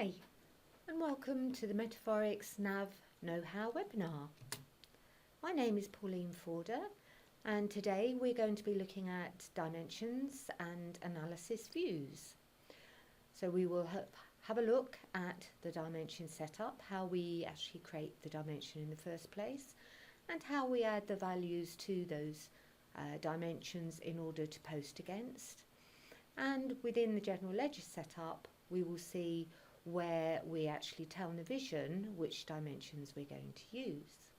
Hi, and welcome to the Metaphorix NAV Know webinar. My name is Pauline Forder, and today we're going to be looking at dimensions and analysis views. So we will have a look at the dimension setup, how we actually create the dimension in the first place, and how we add the values to those dimensions in order to post against. And within the general ledger setup, we will see where we actually tell Navision which dimensions we're going to use.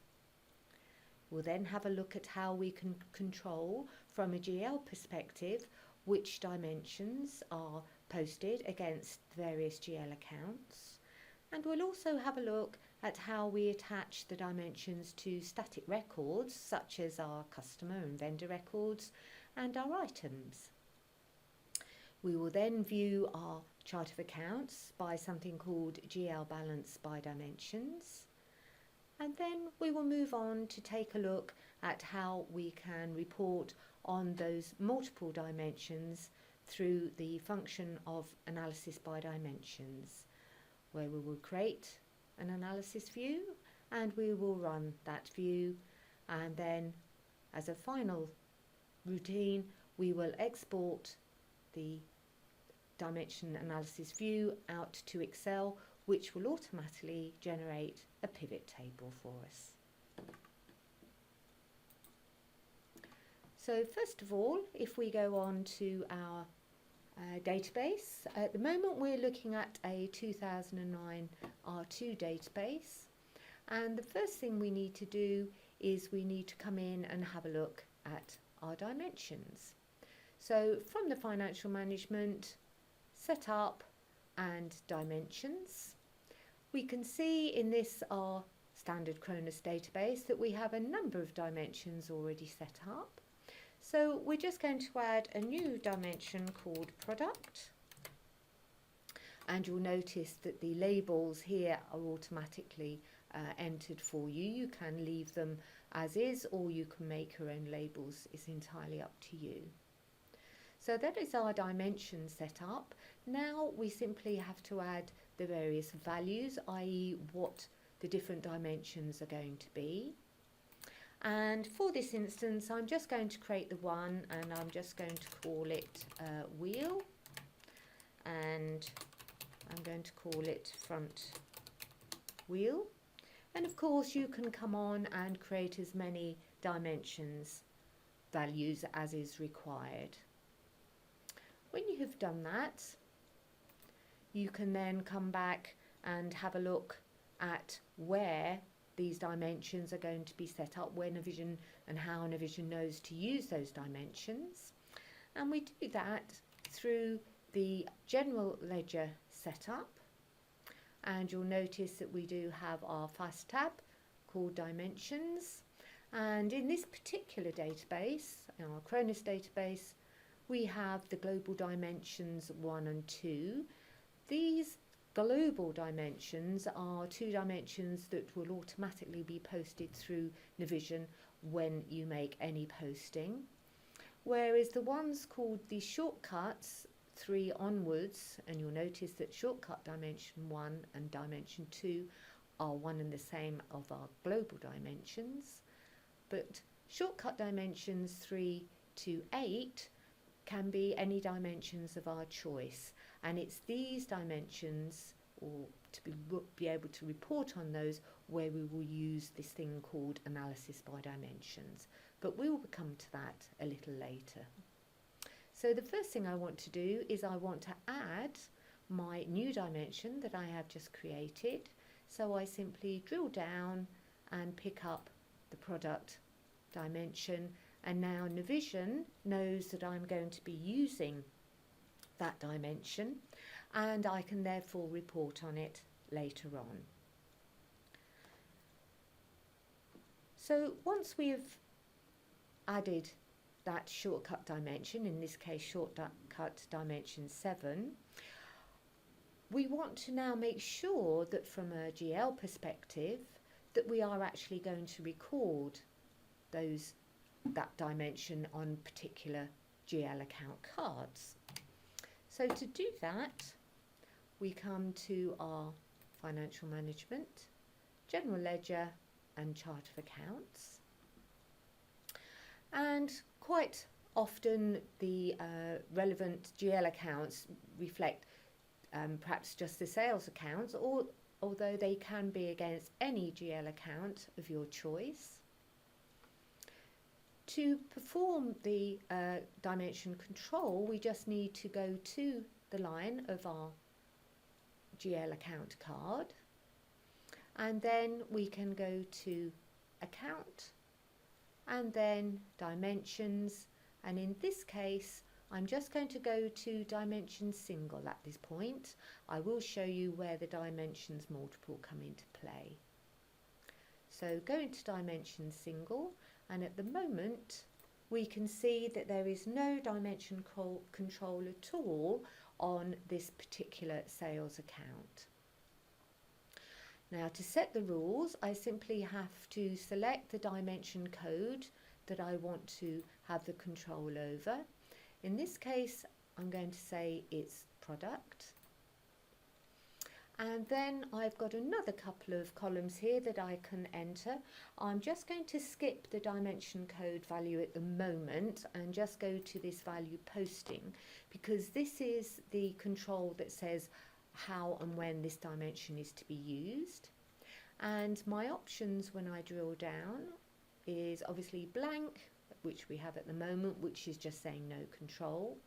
We'll then have a look at how we can control from a GL perspective which dimensions are posted against various GL accounts. And we'll also have a look at how we attach the dimensions to static records such as our customer and vendor records and our items. We will then view our chart of accounts by something called GL balance by dimensions. And then we will move on to take a look at how we can report on those multiple dimensions through the function of analysis by dimensions, where we will create an analysis view and we will run that view, and then as a final routine we will export the dimension analysis view out to Excel, which will automatically generate a pivot table for us. So first of all, if we go on to our database, at the moment we're looking at a 2009 R2 database, and the first thing we need to do is we need to come in and have a look at our dimensions. So from the financial management, setup and dimensions, we can see in this our standard Cronus database that we have a number of dimensions already set up. So we're just going to add a new dimension called product, and you'll notice that the labels here are automatically entered for you. You can leave them as is, or you can make your own labels. It's entirely up to you. So that is our dimension set up. Now we simply have to add the various values, i.e. what the different dimensions are going to be. And for this instance, I'm just going to create the one, and I'm just going to call it wheel, and I'm going to call it front wheel. And of course you can come on and create as many dimensions values as is required. When you have done that, you can then come back and have a look at where these dimensions are going to be set up, where Navision and how Navision knows to use those dimensions. And we do that through the general ledger setup. And you'll notice that we do have our fast tab called dimensions. And in this particular database, in our Cronus database, we have the global dimensions 1 and 2. These global dimensions are two dimensions that will automatically be posted through Navision when you make any posting, whereas the ones called the shortcuts 3 onwards, and you'll notice that shortcut dimension 1 and dimension 2 are one and the same of our global dimensions, but shortcut dimensions 3 to 8 can be any dimensions of our choice, and it's these dimensions, or to be able to report on those, where we will use this thing called analysis by dimensions, but we will come to that a little later. So the first thing I want to do is I want to add my new dimension that I have just created. So I simply drill down and pick up the product dimension, and now Navision knows that I'm going to be using that dimension, and I can therefore report on it later on. So once we've added that shortcut dimension, in this case shortcut dimension 7, we want to now make sure that from a GL perspective that we are actually going to record that dimension on particular GL account cards. So to do that, we come to our financial management, general ledger and chart of accounts. And quite often the relevant GL accounts reflect perhaps just the sales accounts, or although they can be against any GL account of your choice. To perform the dimension control, we just need to go to the line of our GL account card, and then we can go to account and then dimensions, and in this case I'm just going to go to dimension single at this point. I will show you where the dimensions multiple come into play. So go into dimension single, and at the moment we can see that there is no dimension control at all on this particular sales account. Now, to set the rules, I simply have to select the dimension code that I want to have the control over. In this case, I'm going to say it's product. And then I've got another couple of columns here that I can enter. I'm just going to skip the dimension code value at the moment and just go to this value posting, because this is the control that says how and when this dimension is to be used. And my options when I drill down is obviously blank, which we have at the moment, which is just saying no control.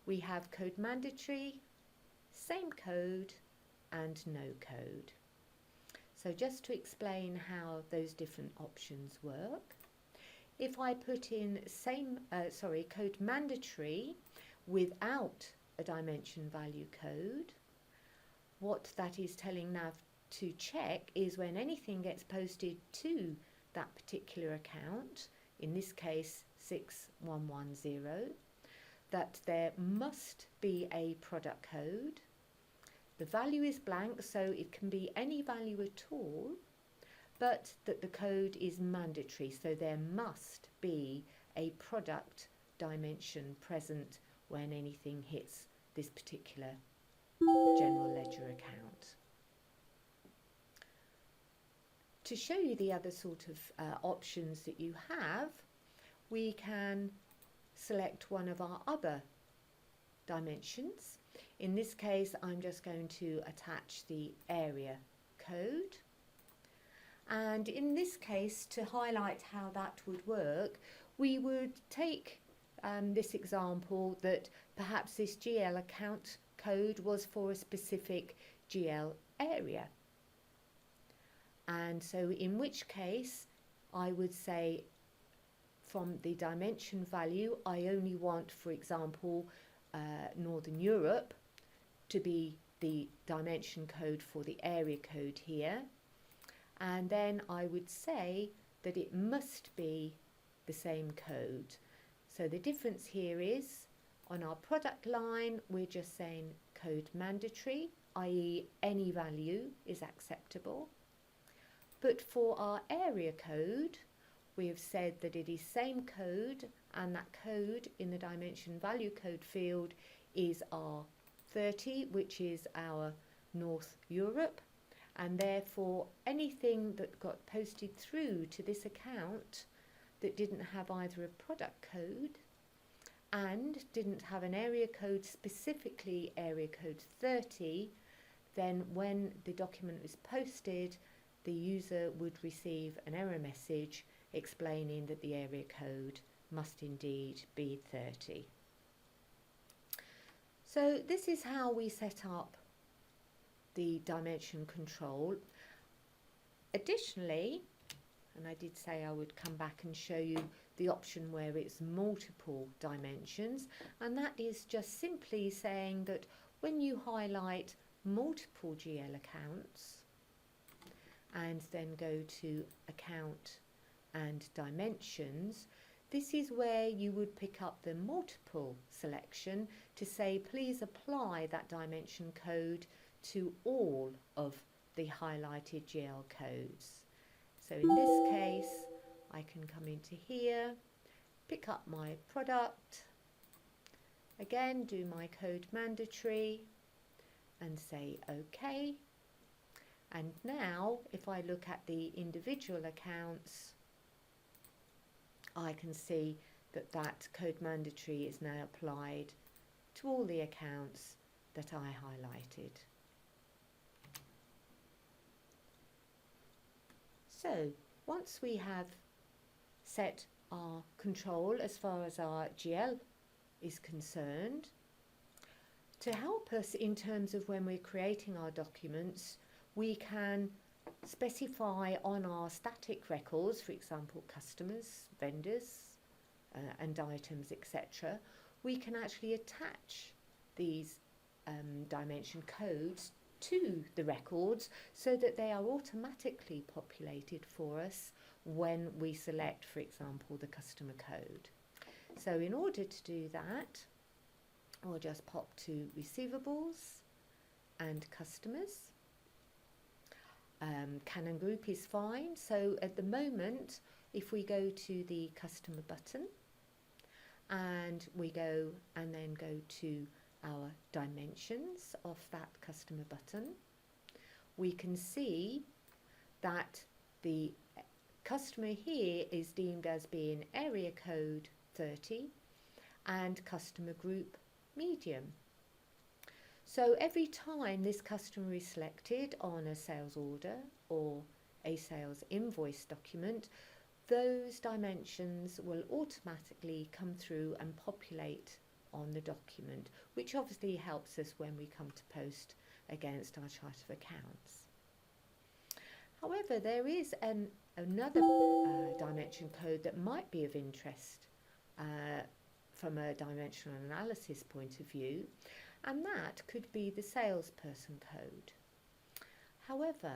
We have code mandatory, same code, and no code. So just to explain how those different options work, if I put in code mandatory without a dimension value code, what that is telling NAV to check is when anything gets posted to that particular account, in this case 6110, that there must be a product code. The value is blank, so it can be any value at all, but that the code is mandatory, so there must be a product dimension present when anything hits this particular general ledger account. To show you the other sort of options that you have, we can select one of our other dimensions. In this case, I'm just going to attach the area code. And in this case, to highlight how that would work, we would take this example that perhaps this GL account code was for a specific GL area. And so in which case, I would say from the dimension value, I only want, for example, Northern Europe to be the dimension code for the area code here, and then I would say that it must be the same code. So the difference here is on our product line we're just saying code mandatory, i.e. any value is acceptable, but for our area code we have said that it is same code, and that code in the dimension value code field is R30, which is our North Europe, and therefore anything that got posted through to this account that didn't have either a product code and didn't have an area code, specifically area code 30, then when the document was posted, the user would receive an error message explaining that the area code must indeed be 30. So this is how we set up the dimension control. Additionally, and I did say I would come back and show you the option where it's multiple dimensions, and that is just simply saying that when you highlight multiple GL accounts and then go to account and dimensions, this is where you would pick up the multiple selection to say please apply that dimension code to all of the highlighted GL codes. So in this case I can come into here, pick up my product, again do my code mandatory, and say OK. And now if I look at the individual accounts, I can see that that code mandatory is now applied to all the accounts that I highlighted. So once we have set our control as far as our GL is concerned, to help us in terms of when we're creating our documents, we can specify on our static records, for example, customers, vendors, and items, etc. We can actually attach these dimension codes to the records so that they are automatically populated for us when we select, for example, the customer code. So in order to do that, I'll just pop to receivables and customers. Canon Group is fine. So at the moment, if we go to the customer button and we go and then go to our dimensions of that customer button, we can see that the customer here is deemed as being area code 30 and customer group medium. So every time this customer is selected on a sales order or a sales invoice document, those dimensions will automatically come through and populate on the document, which obviously helps us when we come to post against our chart of accounts. However, there is another dimension code that might be of interest from a dimensional analysis point of view, and that could be the salesperson code. However,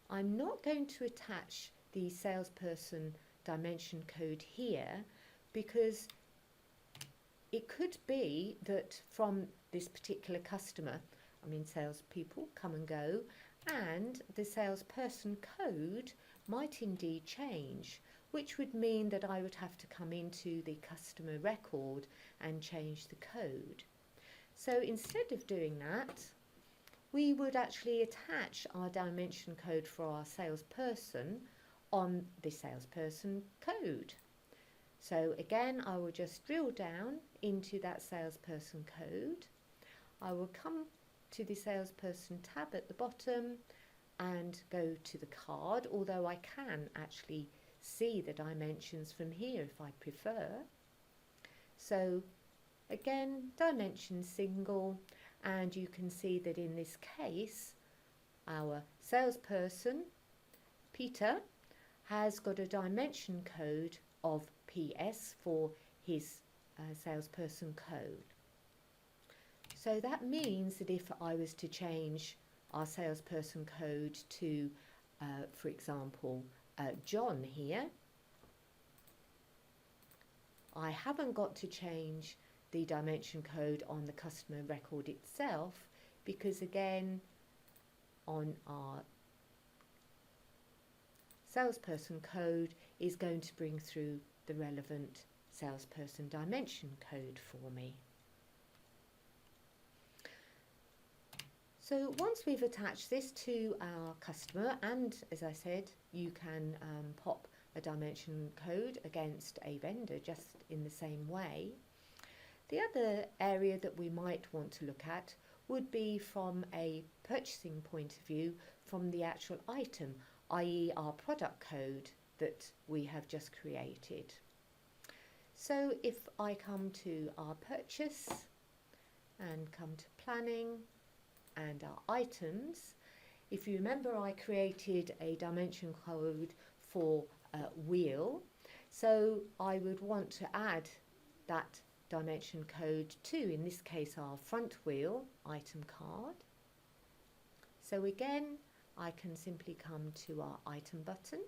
I'm not going to attach the salesperson dimension code here because it could be that from this particular customer, I mean salespeople come and go, and the salesperson code might indeed change, which would mean that I would have to come into the customer record and change the code. So instead of doing that, we would actually attach our dimension code for our salesperson on the salesperson code. So again, I will just drill down into that salesperson code. I will come to the salesperson tab at the bottom and go to the card, although I can actually see the dimensions from here if I prefer. So again, dimension single, and you can see that in this case, our salesperson, Peter, has got a dimension code of PS for his salesperson code. So that means that if I was to change our salesperson code to, for example, John here, I haven't got to change the dimension code on the customer record itself, because again, on our salesperson code is going to bring through the relevant salesperson dimension code for me. So once we've attached this to our customer, and as I said, you can pop a dimension code against a vendor just in the same way. The other area that we might want to look at would be from a purchasing point of view from the actual item, i.e. our product code that we have just created. So if I come to our purchase and come to planning and our items, if you remember, I created a dimension code for wheel, so I would want to add that dimension code to, in this case, our front wheel item card. So again, I can simply come to our item button.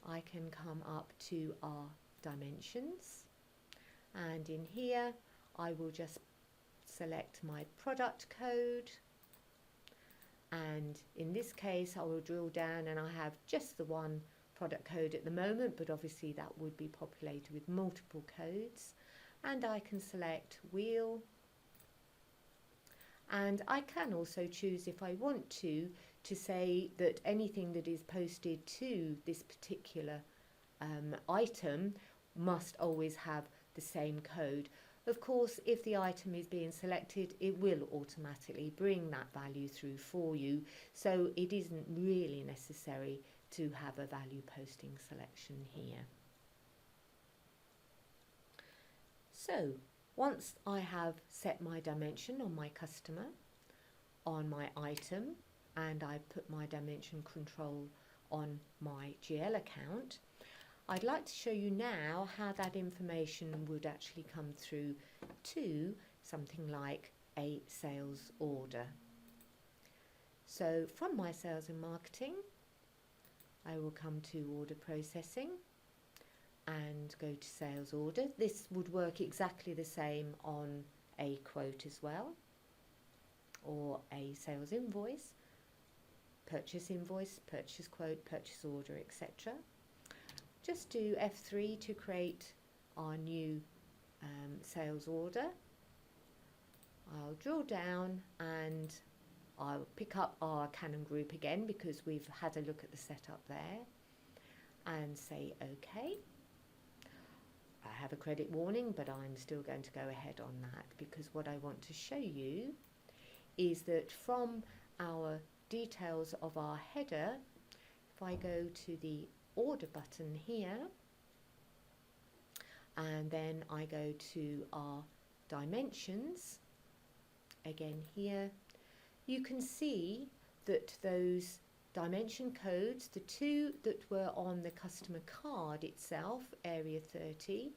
I can come up to our dimensions, and in here I will just select my product code, and in this case I will drill down, and I have just the one product code at the moment, but obviously that would be populated with multiple codes, and I can select wheel, And I can also choose, if I want to say that anything that is posted to this particular item must always have the same code. Of course, if the item is being selected, it will automatically bring that value through for you, so it isn't really necessary to have a value posting selection here. So once I have set my dimension on my customer, on my item, and I put my dimension control on my GL account, I'd like to show you now how that information would actually come through to something like a sales order. So from my sales and marketing, I will come to order processing and go to sales order. This would work exactly the same on a quote as well, or a sales invoice, purchase quote, purchase order, etc. Just do F3 to create our new sales order. I'll drill down and I'll pick up our Canon group again because we've had a look at the setup there, and say OK. I have a credit warning, but I'm still going to go ahead on that, because what I want to show you is that from our details of our header, if I go to the order button here, and then I go to our dimensions again here, you can see that those dimension codes, the two that were on the customer card itself, area 30,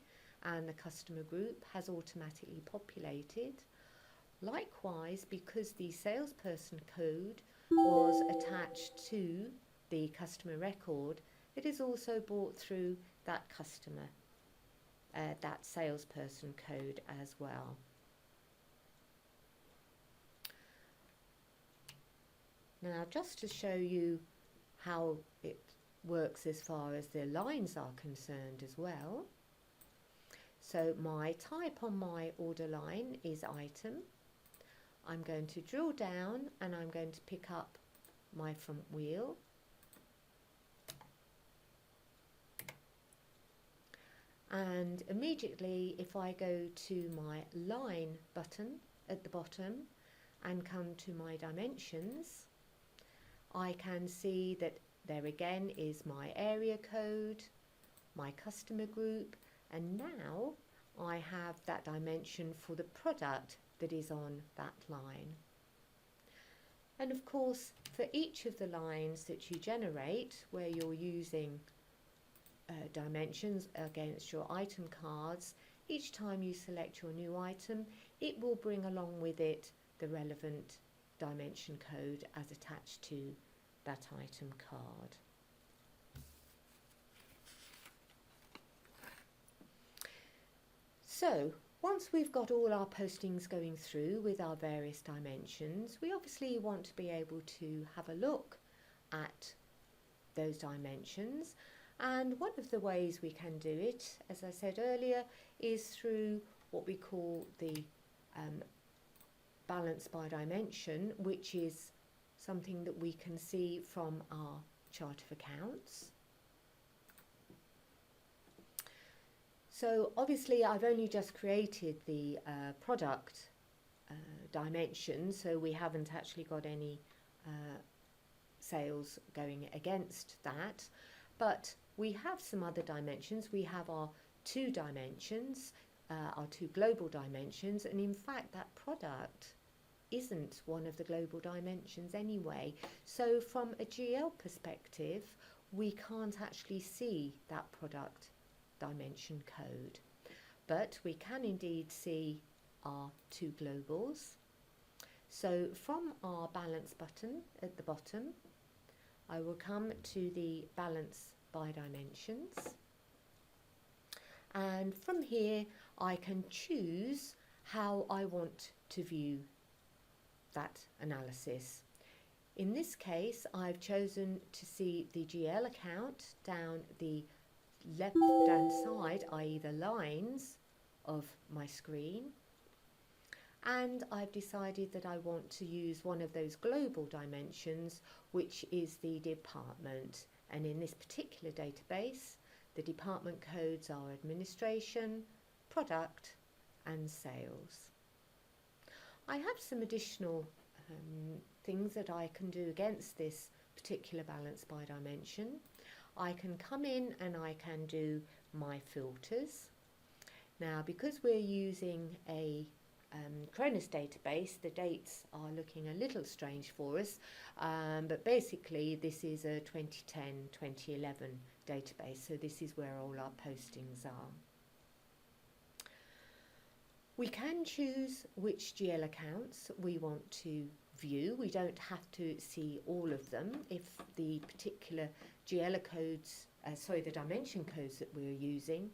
and the customer group, has automatically populated. Likewise, because the salesperson code was attached to the customer record, it is also brought through that customer, that salesperson code as well. Now, just to show you how it works as far as the lines are concerned as well. So my type on my order line is item. I'm going to drill down and I'm going to pick up my front wheel. And immediately, if I go to my line button at the bottom and come to my dimensions, I can see that there again is my area code, my customer group, and now I have that dimension for the product that is on that line. And of course, for each of the lines that you generate where you're using dimensions against your item cards, each time you select your new item, it will bring along with it the relevant dimension code as attached to that item card. So once we've got all our postings going through with our various dimensions, we obviously want to be able to have a look at those dimensions. And one of the ways we can do it, as I said earlier, is through what we call the balance by dimension, which is something that we can see from our chart of accounts. So obviously I've only just created the product dimension, so we haven't actually got any sales going against that, but we have some other dimensions. We have our two dimensions, our two global dimensions, and in fact that product isn't one of the global dimensions anyway. So from a GL perspective, we can't actually see that product dimension code, but we can indeed see our two globals. So from our balance button at the bottom, I will come to the balance by dimensions, and from here I can choose how I want to view that analysis. In this case, I've chosen to see the GL account down the left-hand side, i.e. the lines of my screen, and I've decided that I want to use one of those global dimensions, which is the department. And in this particular database, the department codes are administration, product and sales. I have some additional things that I can do against this particular balance by dimension. I can come in and I can do my filters. Now, because we're using a Cronus database, the dates are looking a little strange for us, but basically this is a 2010-2011 database, so this is where all our postings are. We can choose which GL accounts we want to view. We don't have to see all of them if the particular GL codes, the dimension codes that we're using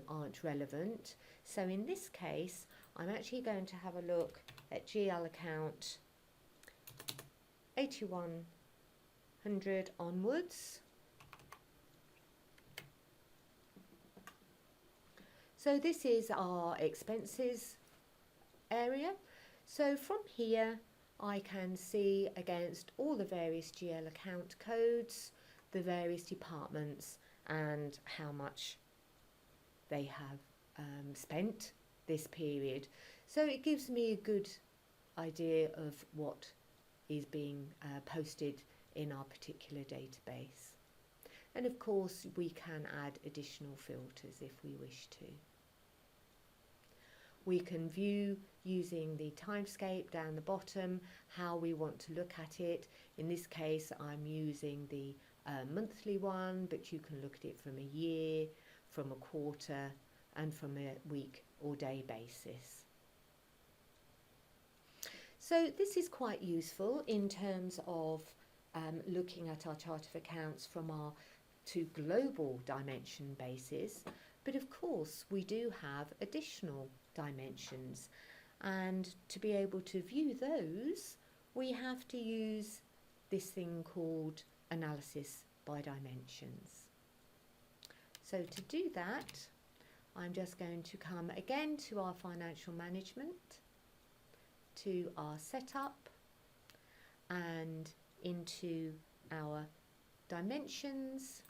aren't relevant. So in this case, I'm actually going to have a look at GL account 8100 onwards. So this is our expenses area. So from here, I can see against all the various GL account codes, the various departments and how much they have spent this period. So it gives me a good idea of what is being posted in our particular database. And of course, we can add additional filters if we wish to. We can view using the timescape down the bottom how we want to look at it. In this case, I'm using the monthly one, but you can look at it from a year, from a quarter, and from a week or day basis. So this is quite useful in terms of looking at our chart of accounts from our two global dimension basis. But of course, we do have additional dimensions, and to be able to view those, we have to use this thing called analysis by dimensions. So to do that, I'm just going to come again to our financial management, to our setup, and into our dimensions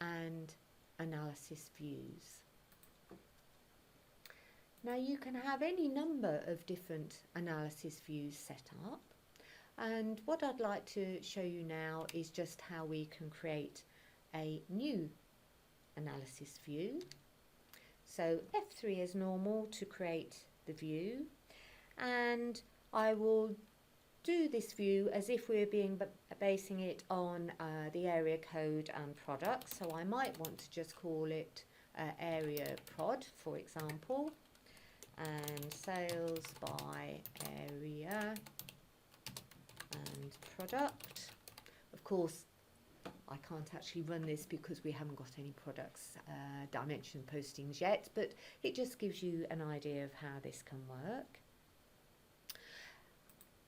and analysis views. Now you can have any number of different analysis views set up, and what I'd like to show you now is just how we can create a new analysis view. So F3 as normal to create the view, and I will do this view as if we're basing it on the area code and product. So I might want to just call it area prod, for example, and sales by area and product. Of course, I can't actually run this because we haven't got any products dimension postings yet, but it just gives you an idea of how this can work.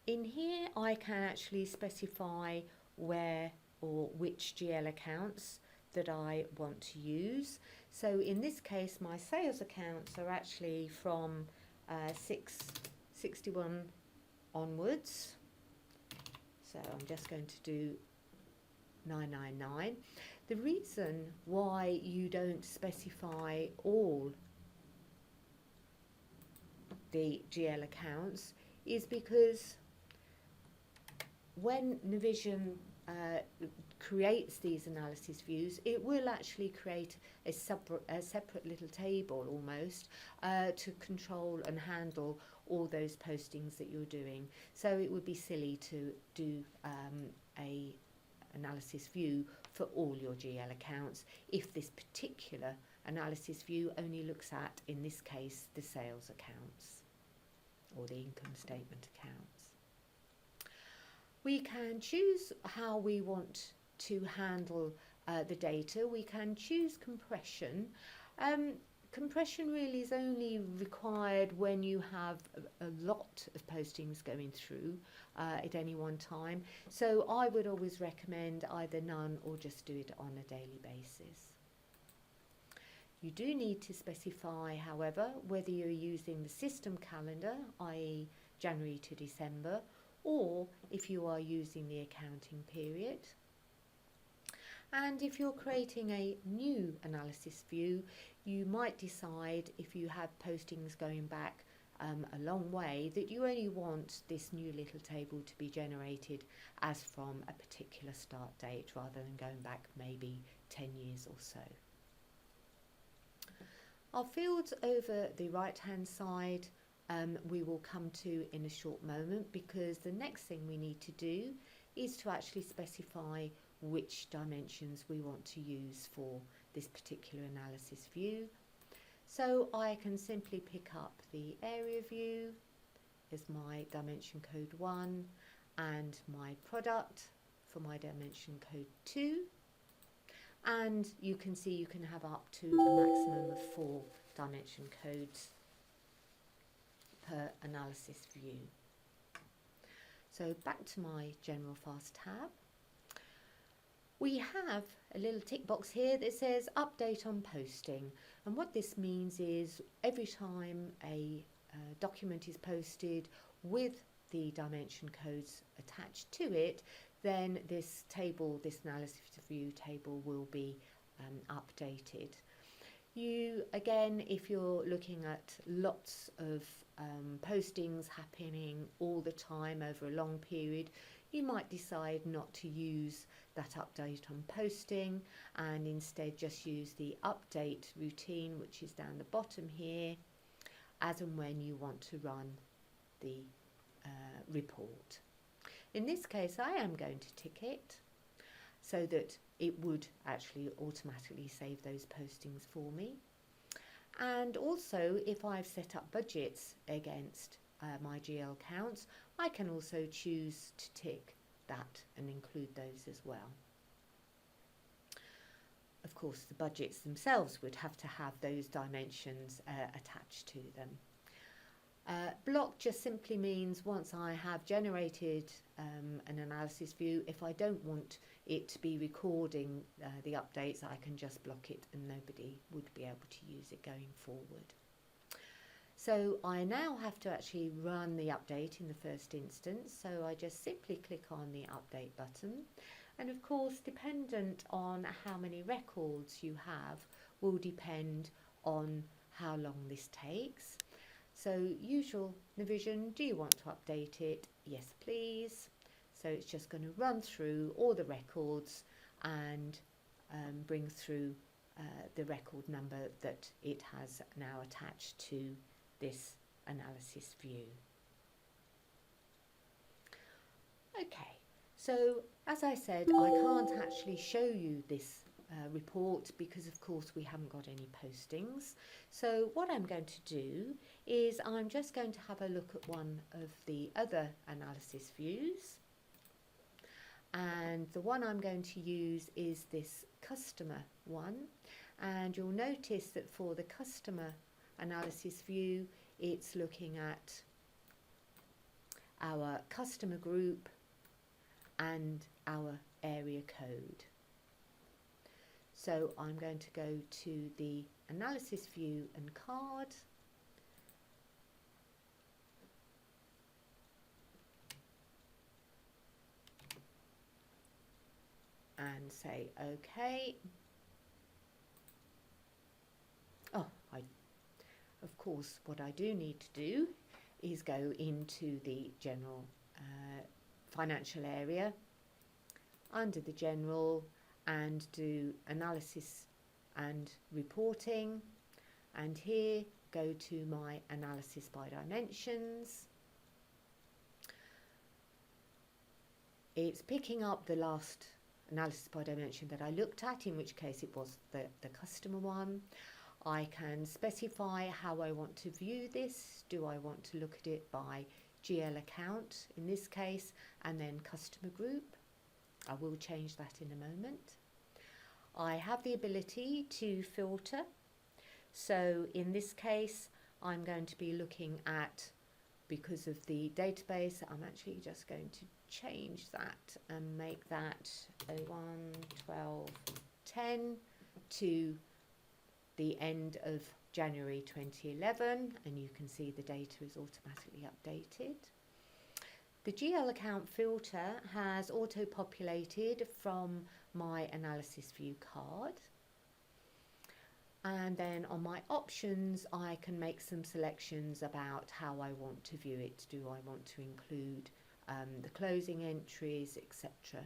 In here, I can actually specify where or which GL accounts that I want to use. So in this case, my sales accounts are actually from 661 onwards. So I'm just going to do 999. The reason why you don't specify all the GL accounts is because when Navision creates these analysis views, it will actually create a separate little table almost to control and handle all those postings that you're doing. So it would be silly to do a analysis view for all your GL accounts if this particular analysis view only looks at, in this case, the sales accounts or the income statement accounts. We can choose how we want to handle the data. We can choose compression. Compression really is only required when you have a lot of postings going through at any one time. So I would always recommend either none or just do it on a daily basis. You do need to specify, however, whether you're using the system calendar, i.e. January to December, or if you are using the accounting period. And if you're creating a new analysis view, you might decide, if you have postings going back a long way, that you only want this new little table to be generated as from a particular start date rather than going back maybe 10 years or so. Our fields over the right hand side we will come to in a short moment, because the next thing we need to do is to actually specify which dimensions we want to use for this particular analysis view. So I can simply pick up the area view as my dimension code 1 and my product for my dimension code 2. And you can see you can have up to a maximum of 4 dimension codes per analysis view. So back to my General Fast tab. We have a little tick box here that says update on posting, and what this means is every time a document is posted with the dimension codes attached to it, then this table, this analysis view table, will be updated. You, again, if you're looking at lots of postings happening all the time over a long period, you might decide not to use that update on posting and instead just use the update routine, which is down the bottom here, as and when you want to run the report. In this case, I am going to tick it so that it would actually automatically save those postings for me. And also, if I've set up budgets against my GL counts, I can also choose to tick that and include those as well. Of course, the budgets themselves would have to have those dimensions attached to them. Block just simply means once I have generated an analysis view, if I don't want it to be recording the updates, I can just block it and nobody would be able to use it going forward. So I now have to actually run the update in the first instance, so I just simply click on the update button, and of course, dependent on how many records you have will depend on how long this takes. So usual Navision, do you want to update it? Yes please. So it's just going to run through all the records and bring through the record number that it has now attached to this analysis view. Okay, so as I said, I can't actually show you this report because of course we haven't got any postings. So what I'm going to do is I'm just going to have a look at one of the other analysis views, and the one I'm going to use is this customer one, and you'll notice that for the customer analysis view it's looking at our customer group and our area code. So I'm going to go to the analysis view and card, and say OK. Oh, of course what I do need to do is go into the general financial area under the general and do analysis and reporting, and here go to my analysis by dimensions. It's picking up the last analysis by dimension that I looked at, in which case it was the customer one. I can specify how I want to view this. Do I want to look at it by GL account in this case, and then customer group? I will change that in a moment. I have the ability to filter. So in this case, I'm going to be looking at, because of the database, I'm actually just going to change that and make that 01, 12, 10 to the end of January 2011, and you can see the data is automatically updated. The GL account filter has auto-populated from my analysis view card. And then on my options, I can make some selections about how I want to view it. Do I want to include the closing entries, etc.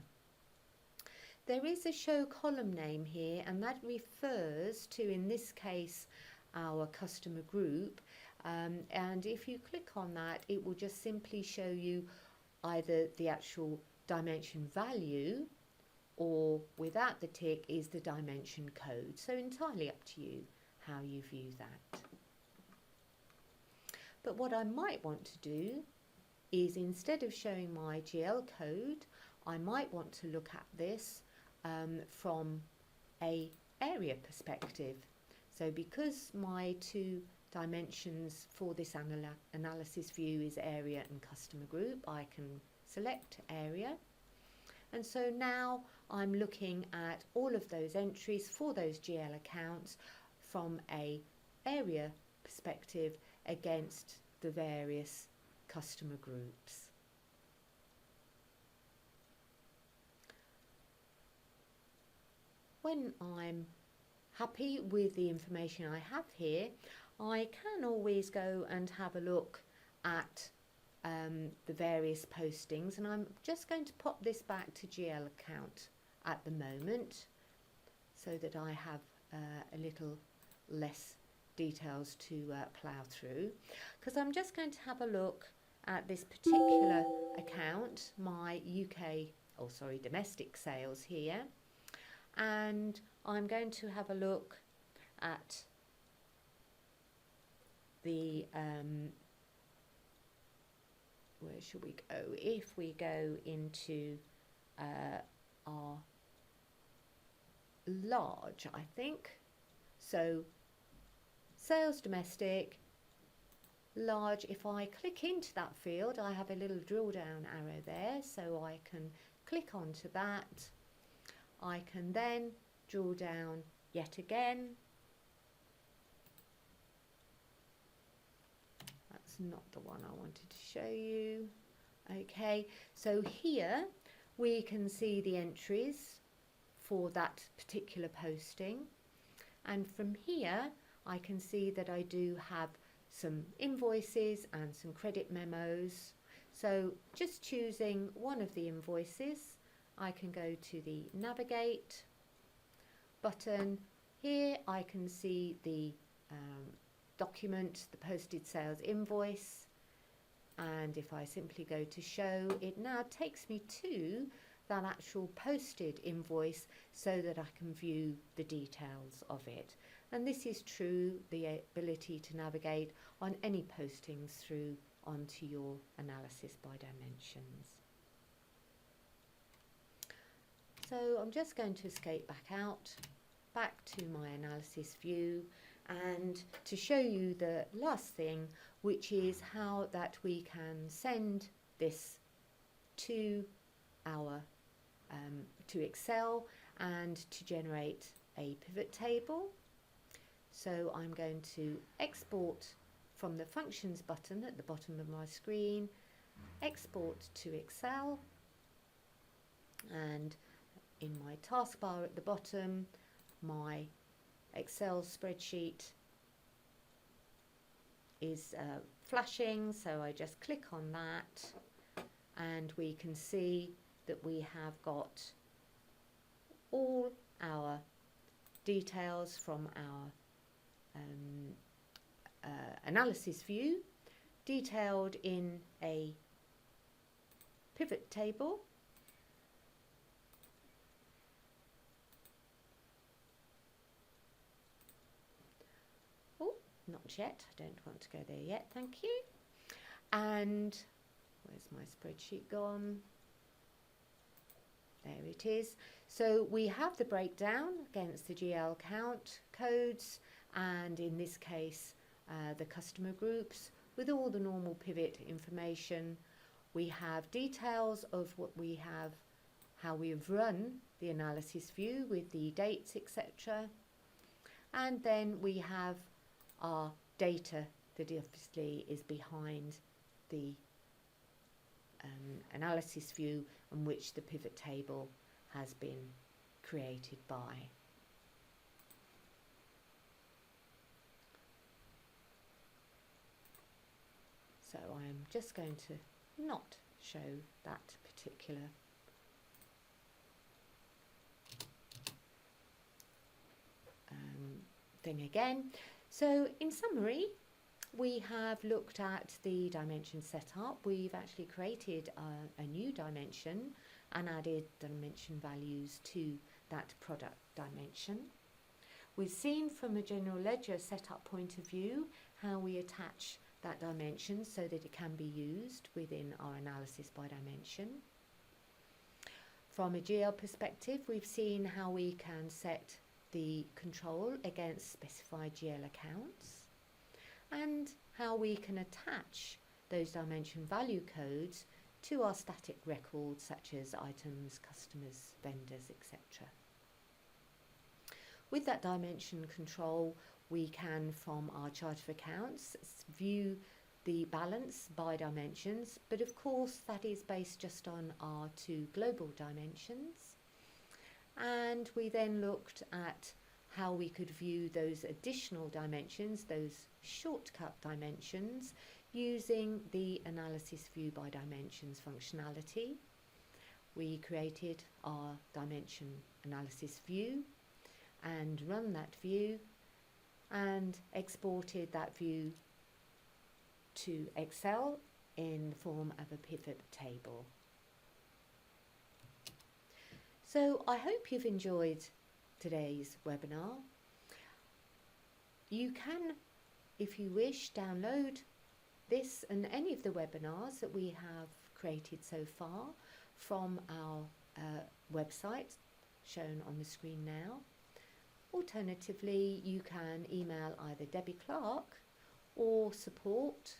There is a show column name here, and that refers to, in this case, our customer group. And if you click on that, it will just simply show you either the actual dimension value, or without the tick is the dimension code. So entirely up to you how you view that. But what I might want to do is, instead of showing my GL code, I might want to look at this from a area perspective. So because my two dimensions for this analysis view is area and customer group, I can select area. And so now I'm looking at all of those entries for those GL accounts from a area perspective against the various customer groups. When I'm happy with the information I have here, I can always go and have a look at the various postings, and I'm just going to pop this back to GL account at the moment so that I have a little less details to plough through, because I'm just going to have a look at this particular account, my domestic sales here, and I'm going to have a look at the where should we go? If we go into our large, I think. So sales domestic, large, if I click into that field, I have a little drill down arrow there, so I can click onto that. I can then drill down yet again. That's not the one I wanted to show you. Okay, so here we can see the entries for that particular posting, and from here I can see that I do have some invoices and some credit memos. So just choosing one of the invoices, I can go to the navigate button. Here I can see the document, the posted sales invoice, and if I simply go to show, it now takes me to that actual posted invoice so that I can view the details of it. And this is true, the ability to navigate on any postings through onto your analysis by dimensions. So I'm just going to escape back out, back to my analysis view, and to show you the last thing, which is how that we can send this to our to Excel and to generate a pivot table. So I'm going to export from the functions button at the bottom of my screen, export to Excel, and in my taskbar at the bottom, my Excel spreadsheet is flashing, so I just click on that and we can see that we have got all our details from our analysis view detailed in a pivot table. Oh, not yet. I don't want to go there yet. Thank you. And where's my spreadsheet gone? There it is. So we have the breakdown against the GL count codes, and in this case the customer groups with all the normal pivot information. We have details of what we have, how we've run the analysis view with the dates, etc. And then we have our data that obviously is behind the analysis view on which the pivot table has been created by. So I'm just going to not show that particular thing again. So in summary, we have looked at the dimension setup. We've actually created a new dimension and added dimension values to that product dimension. We've seen from a general ledger setup point of view how we attach that dimension so that it can be used within our analysis by dimension. From a GL perspective, we've seen how we can set the control against specified GL accounts and how we can attach those dimension value codes to our static records such as items, customers, vendors, etc. With that dimension control, we can, from our chart of accounts, view the balance by dimensions, but of course that is based just on our two global dimensions. And we then looked at how we could view those additional dimensions, those shortcut dimensions, using the analysis view by dimensions functionality. We created our dimension analysis view and run that view and exported that view to Excel in the form of a pivot table. So I hope you've enjoyed today's webinar. You can, if you wish, download this and any of the webinars that we have created so far from our website shown on the screen now. Alternatively, you can email either Debbie Clark or support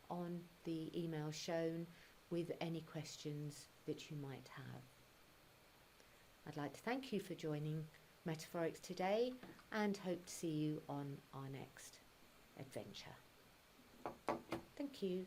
on the email shown with any questions that you might have. I'd like to thank you for joining Metaphorix today and hope to see you on our next adventure. Thank you.